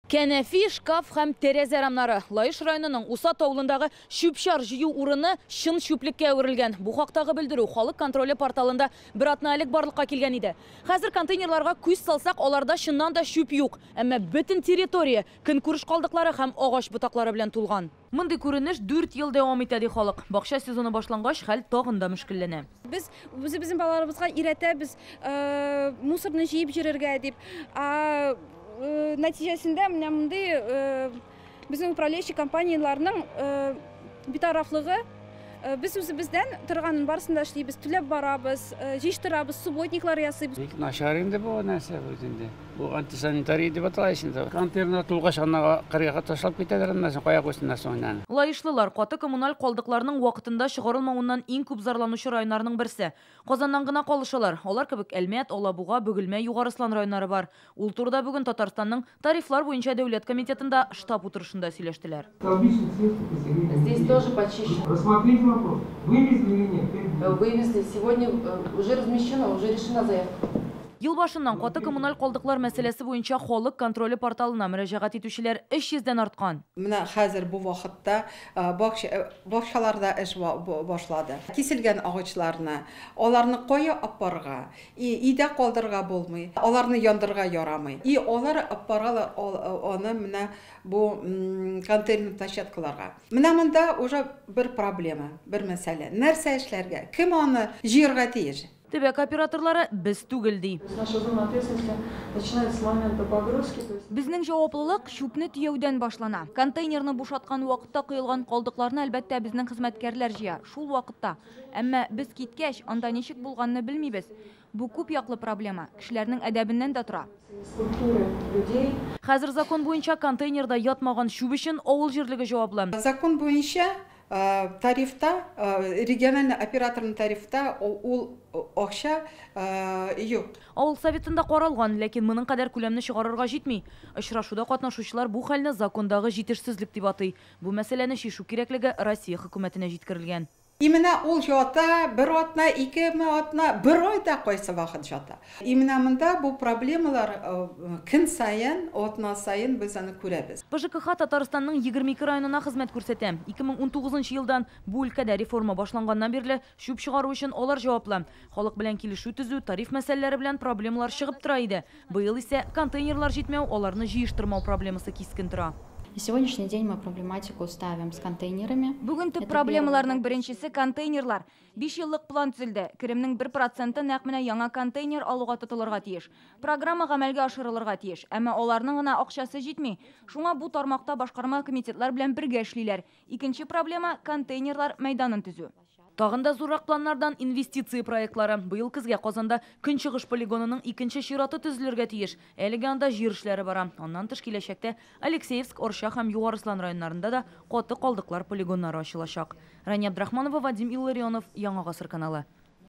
Кәнәфи, шкаф һәм тәрәзә рамнары. Лайыш районының Усат ауылындағы шүпшар жию урыны шын шүплеккә әверелгән. Бу хактагы белдерү халык контроле порталында бер атналык барлыкка килгән иде. Хәзер контейнерларга күз салсак, аларда шыннан да шүп юк. Әмма бөтен территория көнкүреш калдыклары һәм агач ботаклары белән тулган. Мондый күренеш 4 ел дәвам итә ди халык. Бакча сезоны башлангач, хәл тагын да мөшкилләнә. Biz bizim балаларыбызга иретәбез мусорны җыеп җөрергә дип. Нәтиҗәсендә менә мондый безнең управляющий компанияларның битарафлыгы biz үзебездән торганын барысын да эшлибез, түләп барабыз, җыштырабыз, субботниклар ясыйбыз. Начар инде бу нәрсә инде. Бу антисанитария дип аталайсың. Контейнер тулгач аны кырыга ташлап китәләр, аннан соң кая куйсыннар соңнан. Лайышлылар каты коммуналь калдыкларның вакытында чыгарылмавыннан иң күп зарланучы районнарның берсе. Казаннан гына калышалар. Алар кебек Әлмәт, Алабуга, Бөгелмә, Югарыслан районнары бар. Ул турыда бүген Татарстанның тарифлар буенча дәүләт комитетында штаб утырышында сөйләштеләр. Здесь тоже почищено. Рассмотреть вопрос. Вывезли или нет? Вывезли. Сегодня уже размещено, уже решена заявка. Ел башыннан каты коммуналь калдыклар мәсьәләсе буенча халык контроле порталына мөрәҗәгать итүчеләр 300-дән арткан. Менә хәзер бу вакытта бакчаларда эш башлады. Киселгән агачларны, аларны кая апарга, идә калдырга булмый, аларны яндырга ярамый. Алар апаралар аны менә бу контейнер площадкаларга. Менә монда уже бер проблема, бер мәсьәлә. Нәрсә эшләргә? Кем аны җыярга тиеш? Төбәк операторлары без түгел ди. Наша зона ответственности начинается с момента погрузки. Безнең җаваплылык шүпне төяүдән башлана. Контейнерны бушаткан вакытта кыйлган калдыкларны әлбәттә безнең хезмәткәрләр җыя. Шул вакытта. Әмма без киткәч, анда ничек булганны белмибез. Бу күп яклы проблема. Кешеләрнең әдәбеннән дә тора. Хәзер закон буенча контейнерда ятмаган шүп өчен авыл җирлеге җаваплы. Закон буенча тарифта, региональный операторның тарифта ул акча юк. Авыл советында каралган, ләкин моның кадәр күләмне чыгарырга җитми. Очрашуда катнашучылар бу хәлне закондагы җитешсезлек дип атый. Бу мәсьәләне чишү кирәклеге Россия хөкүмәтенә җиткерелгән. Именно ул жата, бер атна, ике атна, бер айда кайсы вакыт жата. Именно монда бу проблемалар көн сайын, атна сайын без аны күрәбез. БЖКХ Татарстанның 22 районына хезмәт күрсәтә. 2019 елдан бу өлкәдә реформа башланганнан бирле шүп чыгару өчен алар җаваплы. Халык белән килешү төзү, тариф мәсьәләләре белән проблемалар чыгып тора иде. Быел исә контейнерлар җитмәү, аларны җыештырмау проблемасы кискен тора. На сегодняшний день мы проблематику ставим с контейнерами. Бүген төп проблемаларның беренчесе контейнерлар. 5 еллык план төзелде. Керемнең 1% нәкъ менә яңа контейнер алуга тотылырга тиеш. Программа гамәлгә ашырылырга тиеш. Әмма аларның гына акчасы җитми. Шуңа бу тармакта башкарма комитетлар белән бергә эшлиләр. Икенче проблема контейнерлар мәйданын төзү. Тагын да зуррак планнардан инвестиция проектлары. Быел көзгә Казанда Көнчыгыш полигонының икенче чираты төзелергә тиеш. Әлегә анда җир эшләре бара. Аннан тыш киләчәктә Алексеевск, Орша һәм Югарыслан районнарында да каты калдыклар полигоннары ачылачак. Рания Абдрахманова, Вадим Илларионов, Яңа гасыр каналы.